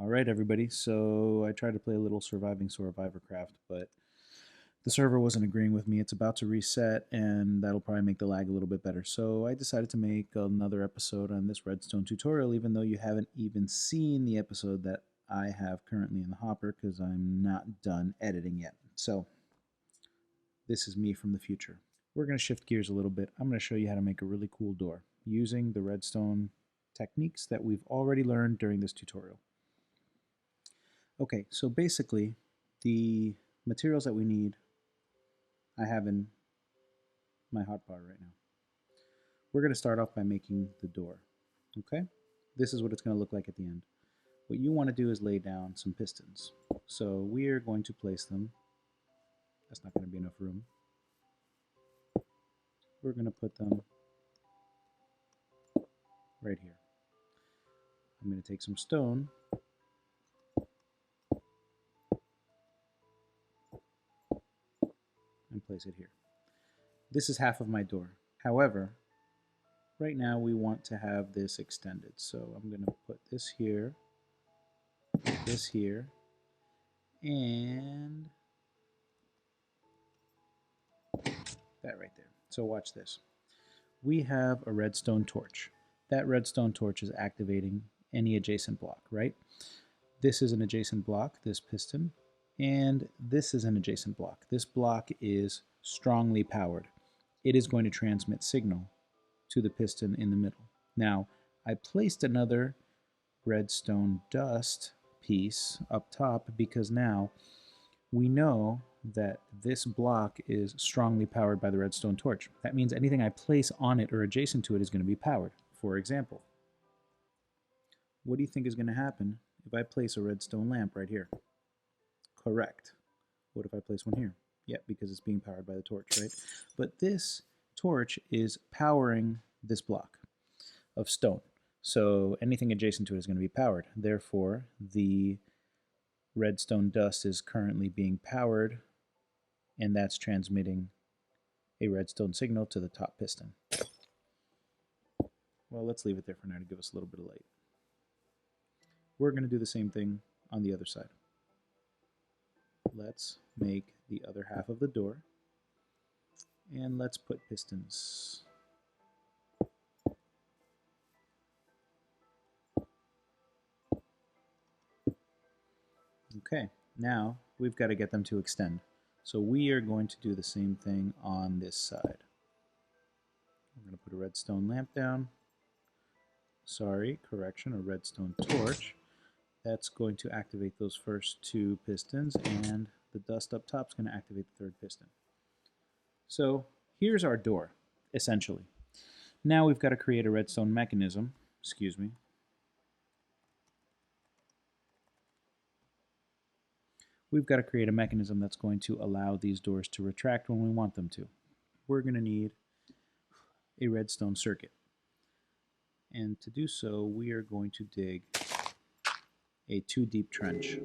All right, everybody. So I tried to play a little Surviving Survivorcraft, but the server wasn't agreeing with me. It's about to reset, and that'll probably make the lag a little bit better. So I decided to make another episode on this Redstone tutorial, even though you haven't even seen the episode that I have currently in the hopper, because I'm not done editing yet. So this is me from the future. We're going to shift gears a little bit. I'm going to show you how to make a really cool door using the redstone techniques that we've already learned during this tutorial. Okay, so basically, the materials that we need, I have in my hotbar right now. We're going to start off by making the door, okay? This is what it's going to look like at the end. What you want to do is lay down some pistons. So we are going to place them. That's not going to be enough room. We're going to put them right here. I'm going to take some stone and place it here. This is half of my door. However, right now we want to have this extended. So I'm going to put this here, and that right there. So watch this. We have a redstone torch. That redstone torch is activating any adjacent block, right? This is an adjacent block, this piston, and this is an adjacent block. This block is strongly powered. It is going to transmit signal to the piston in the middle. Now, I placed another redstone dust piece up top because now we know that this block is strongly powered by the redstone torch. That means anything I place on it or adjacent to it is going to be powered. For example, what do you think is going to happen if I place a redstone lamp right here? Correct. What if I place one here? Yeah, because it's being powered by the torch, right? But this torch is powering this block of stone. So anything adjacent to it is going to be powered. Therefore, the redstone dust is currently being powered, and that's transmitting a redstone signal to the top piston. Well, let's leave it there for now to give us a little bit of light. We're going to do the same thing on the other side. Let's make the other half of the door, and let's put pistons. Okay, now we've got to get them to extend. So we are going to do the same thing on this side. We're going to put a redstone lamp down. Sorry, correction, a redstone torch. That's going to activate those first two pistons, and the dust up top is going to activate the third piston. So here's our door, essentially. Now we've got to create a redstone mechanism. Excuse me. We've got to create a mechanism that's going to allow these doors to retract when we want them to. We're going to need a redstone circuit. And to do so, we are going to dig a 2-deep trench.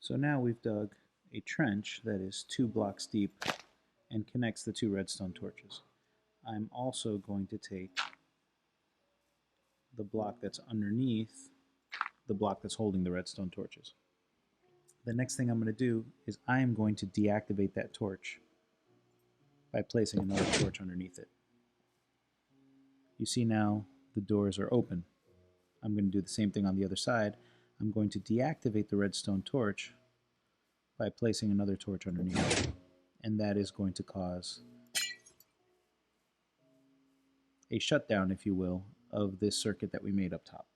So now we've dug a trench that is 2 blocks deep and connects the 2 redstone torches. I'm also going to take the block that's underneath the block that's holding the redstone torches. The next thing I'm going to do is I am going to deactivate that torch by placing another torch underneath it. You see now the doors are open. I'm going to do the same thing on the other side. I'm going to deactivate the redstone torch by placing another torch underneath it. And that is going to cause a shutdown, if you will, of this circuit that we made up top.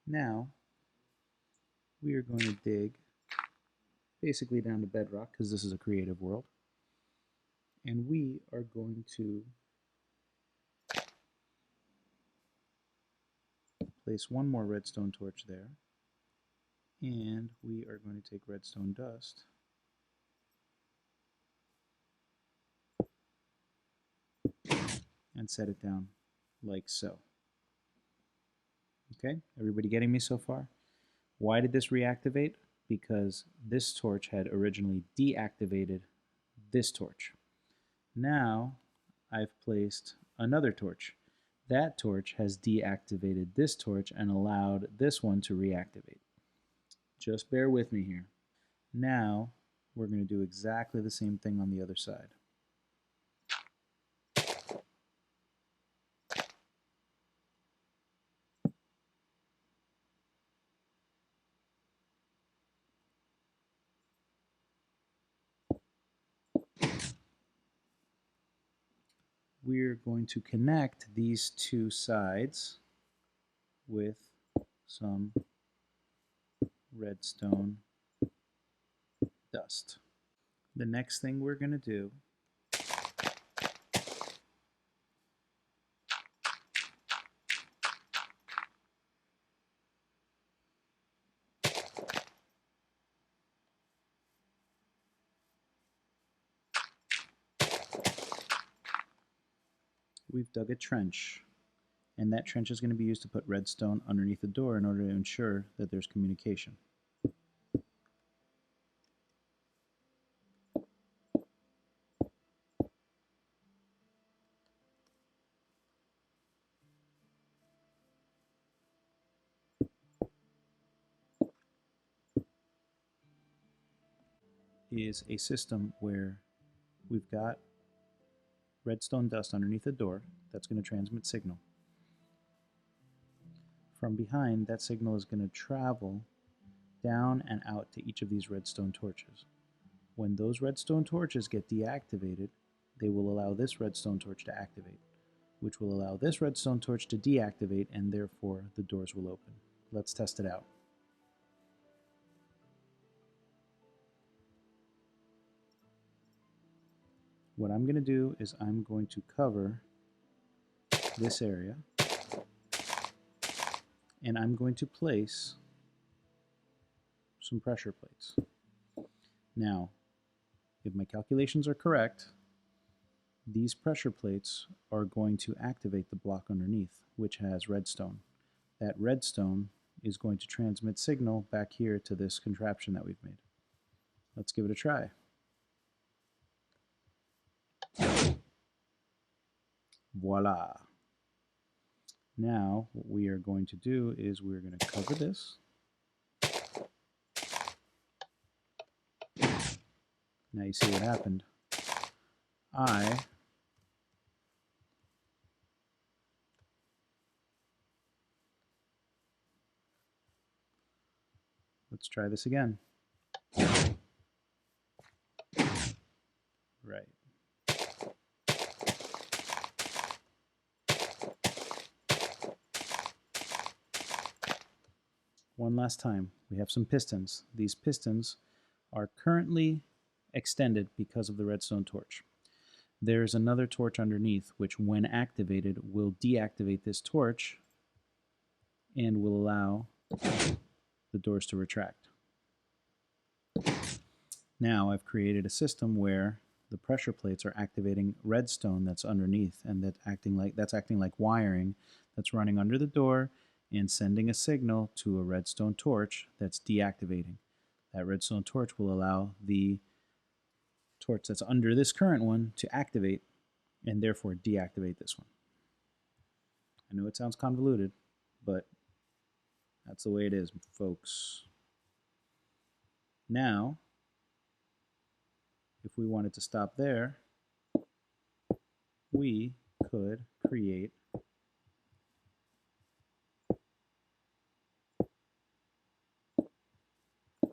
Now, we are going to dig basically down to bedrock, because this is a creative world. And we are going to place one more redstone torch there And we are going to take redstone dust and set it down like so. Okay, everybody getting me so far? Why did this reactivate? Because this torch had originally deactivated this torch. Now I've placed another torch. That torch has deactivated this torch and allowed this one to reactivate. Just bear with me here. Now we're going to do exactly the same thing on the other side. We're going to connect these two sides with some redstone dust. The next thing we're going to do we've dug a trench, and that trench is going to be used to put redstone underneath the door in order to ensure that there's communication. Is a system where we've got redstone dust underneath the door that's going to transmit signal. From behind, that signal is going to travel down and out to each of these redstone torches. When those redstone torches get deactivated, they will allow this redstone torch to activate, which will allow this redstone torch to deactivate, and therefore the doors will open. Let's test it out. What I'm going to do is I'm going to cover this area, and I'm going to place some pressure plates. Now, if my calculations are correct, these pressure plates are going to activate the block underneath, which has redstone. That redstone is going to transmit signal back here to this contraption that we've made. Let's give it a try. Voila! Now, what we are going to do is we're going to cover this. Now you see what happened. Let's try this again. Right. One last time, we have some pistons. These pistons are currently extended because of the redstone torch. There's another torch underneath, which when activated will deactivate this torch and will allow the doors to retract. Now I've created a system where the pressure plates are activating redstone that's underneath, and that's acting like wiring that's running under the door and sending a signal to a redstone torch that's deactivating. That redstone torch will allow the torch that's under this current one to activate and therefore deactivate this one. I know it sounds convoluted, but that's the way it is, folks. Now, if we wanted to stop there, we could create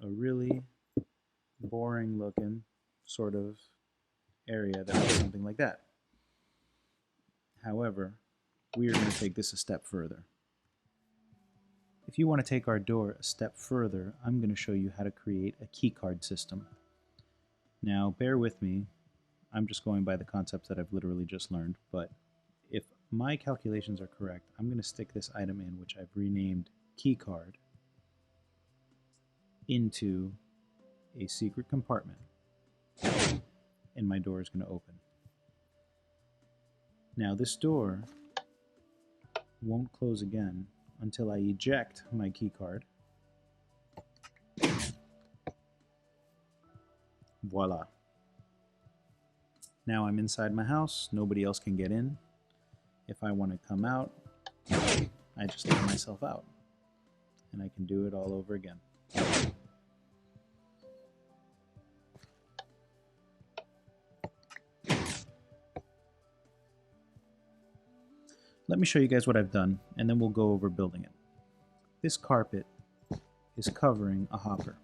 a really boring looking sort of area that looks something like that. However, we are going to take this a step further. If you want to take our door a step further, I'm going to show you how to create a keycard system. Now, bear with me. I'm just going by the concepts that I've literally just learned, but if my calculations are correct, I'm going to stick this item in, which I've renamed Keycard. into a secret compartment, and my door is going to open. Now this door won't close again until I eject my keycard. Voila. Now I'm inside my house, nobody else can get in. If I want to come out, I just let myself out. And I can do it all over again. Let me show you guys what I've done, and then we'll go over building it. This carpet is covering a hopper.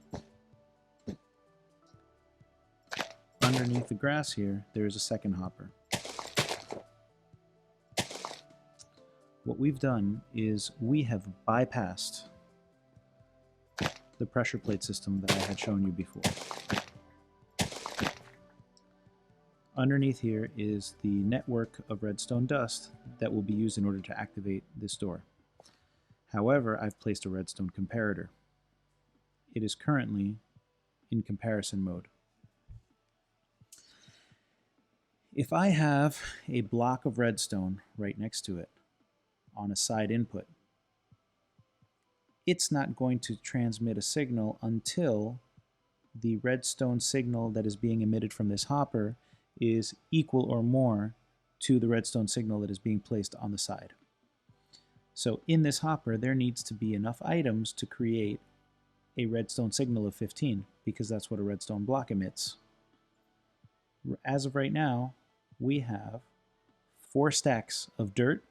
Underneath the grass here, there is a second hopper. What we've done is we have bypassed the pressure plate system that I had shown you before. Underneath here is the network of redstone dust that will be used in order to activate this door. However, I've placed a redstone comparator. It is currently in comparison mode. If I have a block of redstone right next to it on a side input, it's not going to transmit a signal until the redstone signal that is being emitted from this hopper is equal or more to the redstone signal that is being placed on the side. So in this hopper, there needs to be enough items to create a redstone signal of 15, because that's what a redstone block emits. As of right now, we have 4 stacks of dirt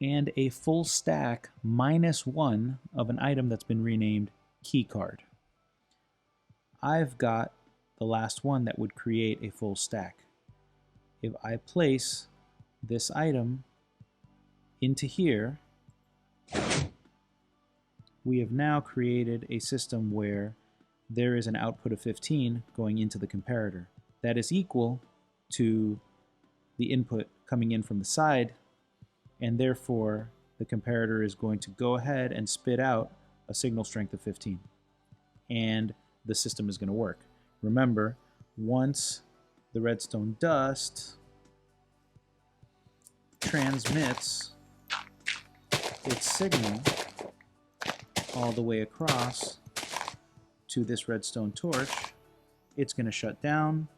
and a full stack -1 of an item that's been renamed Keycard. I've got the last one that would create a full stack. If I place this item into here, we have now created a system where there is an output of 15 going into the comparator. That is equal to the input coming in from the side, and therefore the comparator is going to go ahead and spit out a signal strength of 15. And the system is going to work. Remember, once the redstone dust transmits its signal all the way across to this redstone torch, it's going to shut down,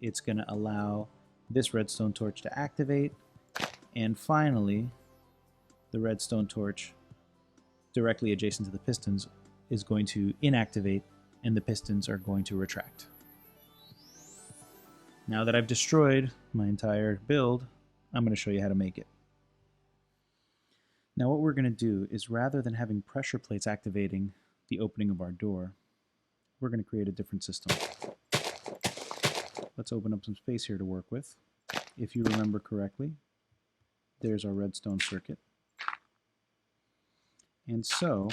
it's going to allow this redstone torch to activate, and finally the redstone torch directly adjacent to the pistons is going to inactivate, and the pistons are going to retract. Now that I've destroyed my entire build, I'm going to show you how to make it. Now what we're going to do is, rather than having pressure plates activating the opening of our door, we're going to create a different system. Let's open up some space here to work with. If you remember correctly, there's our redstone circuit. And so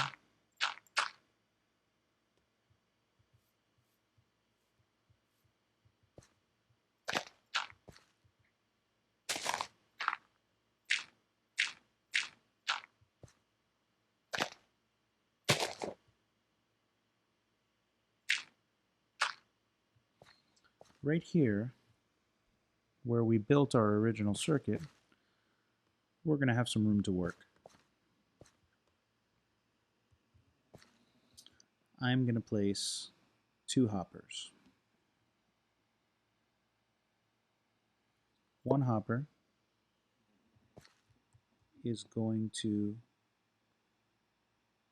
right here, where we built our original circuit, we're going to have some room to work. I'm going to place 2 hoppers. One hopper is going to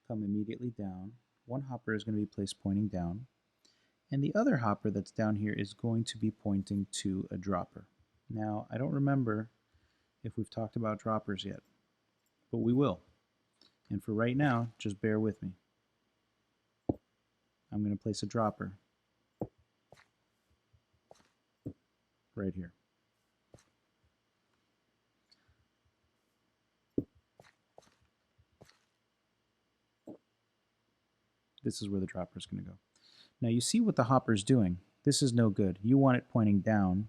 come immediately down. One hopper is going to be placed pointing down. And the other hopper that's down here is going to be pointing to a dropper. Now, I don't remember if we've talked about droppers yet, but we will. And for right now, just bear with me. I'm going to place a dropper right here. This is where the dropper is going to go. Now you see what the hopper is doing. This is no good. You want it pointing down.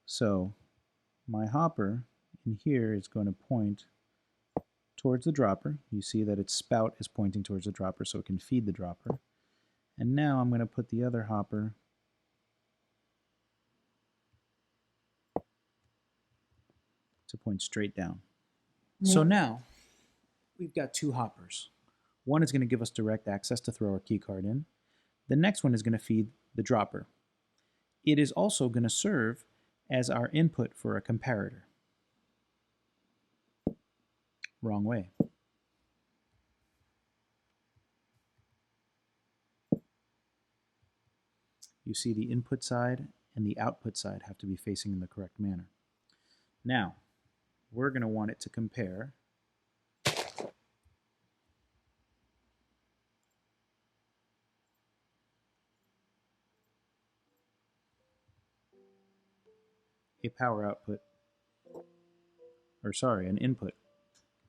So my hopper in here is going to point towards the dropper. You see that its spout is pointing towards the dropper so it can feed the dropper. And now I'm going to put the other hopper to point straight down. So now we've got two hoppers. One is going to give us direct access to throw our keycard in. The next one is going to feed the dropper. It is also going to serve as our input for a comparator. Wrong way. You see the input side and the output side have to be facing in the correct manner. Now, we're going to want it to compare a power output, or sorry, an input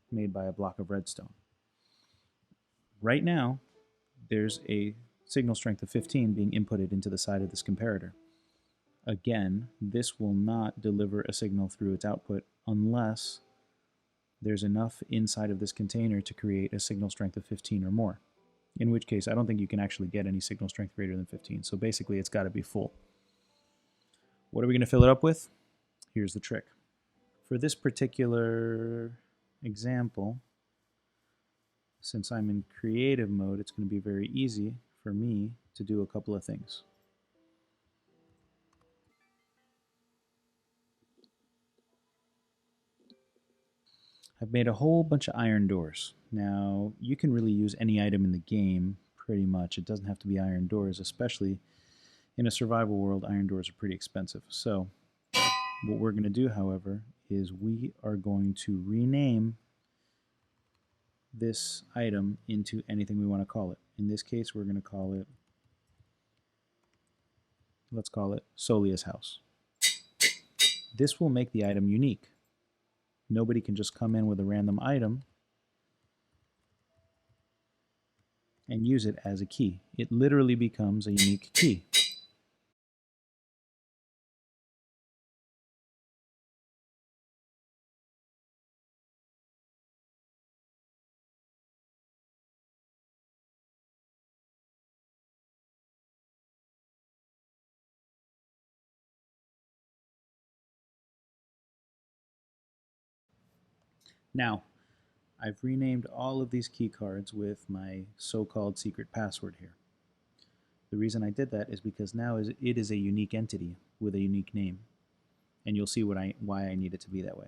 made by a block of redstone. Right now, there's a signal strength of 15 being inputted into the side of this comparator. Again, this will not deliver a signal through its output unless there's enough inside of this container to create a signal strength of 15 or more. In which case, I don't think you can actually get any signal strength greater than 15. So basically, it's got to be full. What are we going to fill it up with? Here's the trick. For this particular example, since I'm in creative mode, it's going to be very easy for me to do a couple of things. I've made a whole bunch of iron doors. Now, you can really use any item in the game, pretty much. It doesn't have to be iron doors, especially in a survival world. Iron doors are pretty expensive. So, what we're going to do, however, is we are going to rename this item into anything we want to call it. In this case, we're going to call it, let's call it Soleus House. This will make the item unique. Nobody can just come in with a random item and use it as a key. It literally becomes a unique key. Now, I've renamed all of these key cards with my so-called secret password here. The reason I did that is because now it is a unique entity with a unique name, and you'll see why I need it to be that way.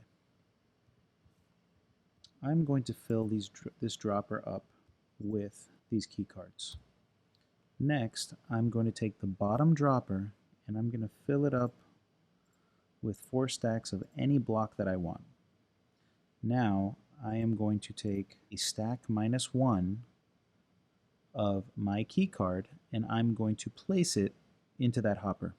I'm going to fill this dropper up with these key cards. Next, I'm going to take the bottom dropper and I'm going to fill it up with 4 stacks of any block that I want. Now, I am going to take a stack -1 of my key card and I'm going to place it into that hopper.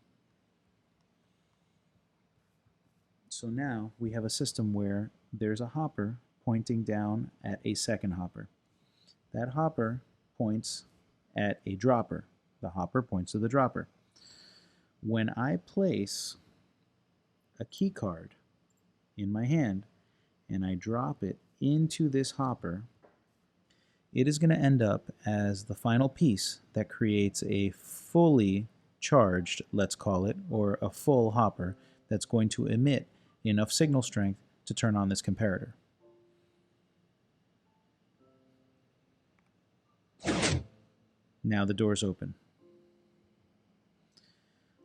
So now we have a system where there's a hopper pointing down at a second hopper. That hopper points at a dropper. The hopper points to the dropper. When I place a key card in my hand and I drop it into this hopper, it is going to end up as the final piece that creates a fully charged, let's call it, or a full hopper that's going to emit enough signal strength to turn on this comparator. Now the door's open.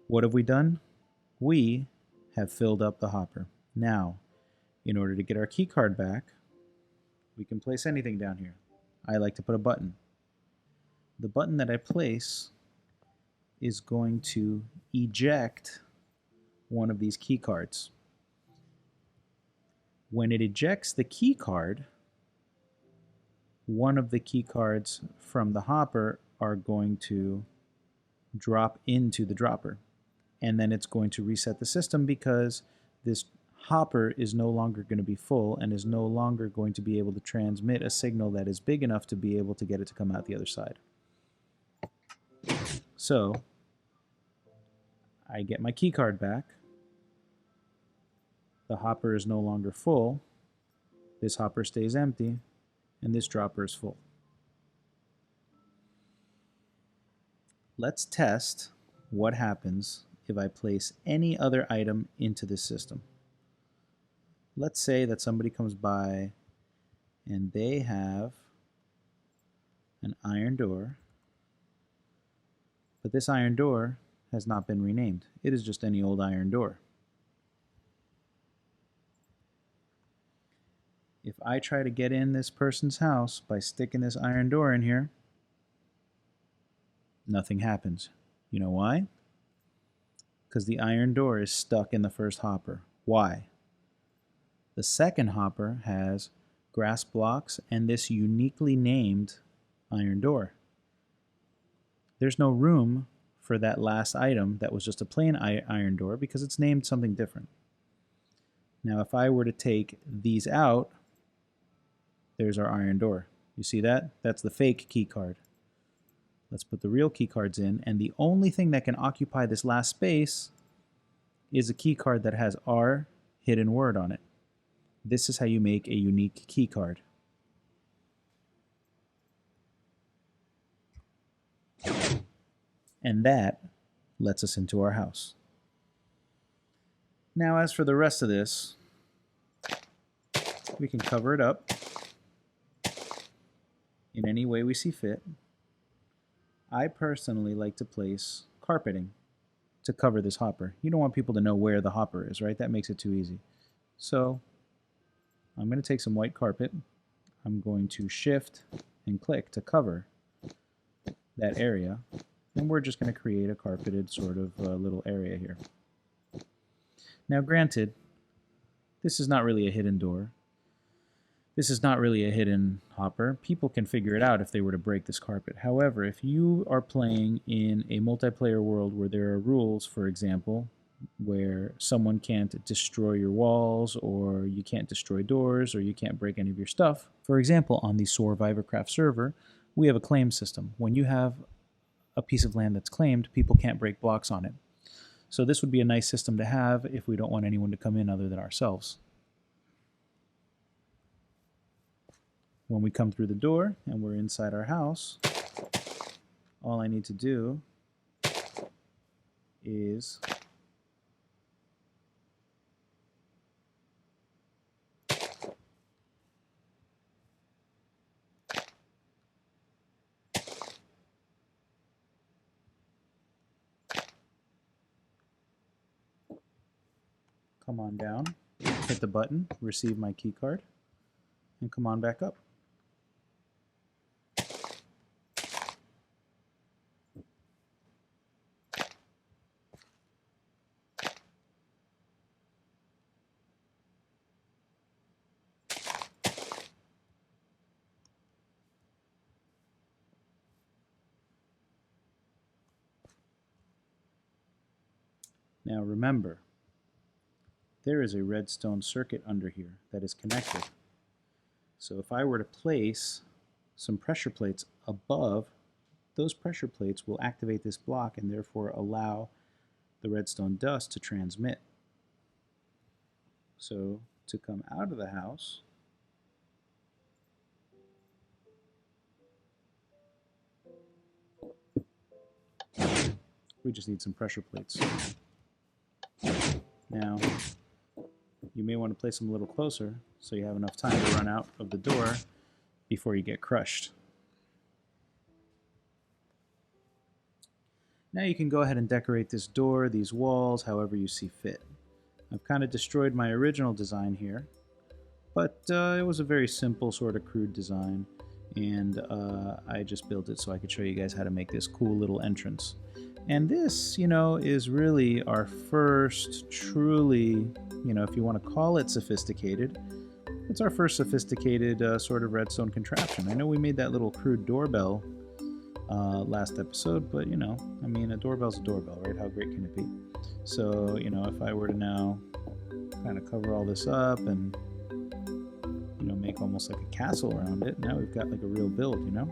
What have we done? We have filled up the hopper. Now, in order to get our key card back, we can place anything down here. I like to put a button. The button that I place is going to eject one of these key cards. When it ejects the key card, one of the key cards from the hopper are going to drop into the dropper. And then it's going to reset the system because this hopper is no longer going to be full and is no longer going to be able to transmit a signal that is big enough to be able to get it to come out the other side. So I get my key card back. The hopper is no longer full. This hopper stays empty. and this dropper is full. Let's test what happens if I place any other item into this system. Let's say that somebody comes by and they have an iron door, but this iron door has not been renamed. It is just any old iron door. If I try to get in this person's house by sticking this iron door in here, nothing happens. You know why? Because the iron door is stuck in the first hopper. Why? The second hopper has grass blocks and this uniquely named iron door. There's no room for that last item that was just a plain iron door because it's named something different. Now if I were to take these out, there's our iron door. You see that? That's the fake key card. Let's put the real key cards in, and the only thing that can occupy this last space is a key card that has our hidden word on it. This is how you make a unique key card. And that lets us into our house. Now as for the rest of this, we can cover it up in any way we see fit. I personally like to place carpeting to cover this hopper. You don't want people to know where the hopper is, right? That makes it too easy. So I'm going to take some white carpet. I'm going to shift and click to cover that area. And we're just going to create a carpeted sort of little area here. Now granted, this is not really a hidden door. This is not really a hidden hopper. People can figure it out if they were to break this carpet. However, if you are playing in a multiplayer world where there are rules, for example, where someone can't destroy your walls, or you can't destroy doors, or you can't break any of your stuff. For example, on the Survivorcraft server, we have a claim system. When you have a piece of land that's claimed, people can't break blocks on it. So this would be a nice system to have if we don't want anyone to come in other than ourselves. When we come through the door and we're inside our house, all I need to do is come on down, hit the button, receive my key card, and come on back up. Now remember, there is a redstone circuit under here that is connected. So if I were to place some pressure plates above, those pressure plates will activate this block and therefore allow the redstone dust to transmit. So to come out of the house, we just need some pressure plates. Now, you may want to place them a little closer so you have enough time to run out of the door before you get crushed. Now you can go ahead and decorate this door, these walls, however you see fit. I've kind of destroyed my original design here, but it was a very simple sort of crude design, and I just built it so I could show you guys how to make this cool little entrance. And this, you know, is really our first truly, you know, if you want to call it sophisticated, it's our first sophisticated sort of redstone contraption. I know we made that little crude doorbell last episode, but, you know, I mean, a doorbell's a doorbell, right? How great can it be? So, you know, if I were to now kind of cover all this up and, you know, make almost like a castle around it, now we've got like a real build, you know?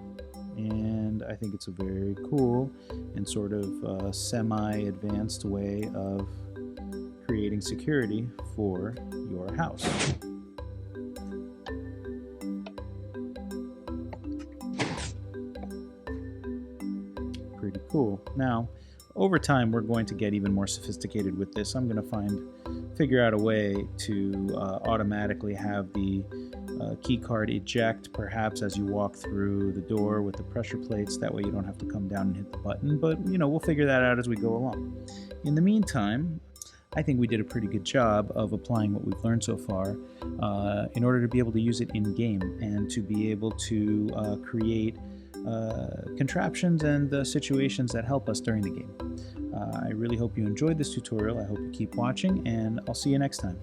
And I think it's a very cool and sort of semi-advanced way of creating security for your house. pretty cool. Now, over time, we're going to get even more sophisticated with this. I'm going to figure out a way to automatically have the keycard eject, perhaps as you walk through the door with the pressure plates. That way you don't have to come down and hit the button. But, you know, we'll figure that out as we go along. In the meantime, I think we did a pretty good job of applying what we've learned so far in order to be able to use it in-game and to be able to create contraptions and situations that help us during the game. I really hope you enjoyed this tutorial. I hope you keep watching, and I'll see you next time.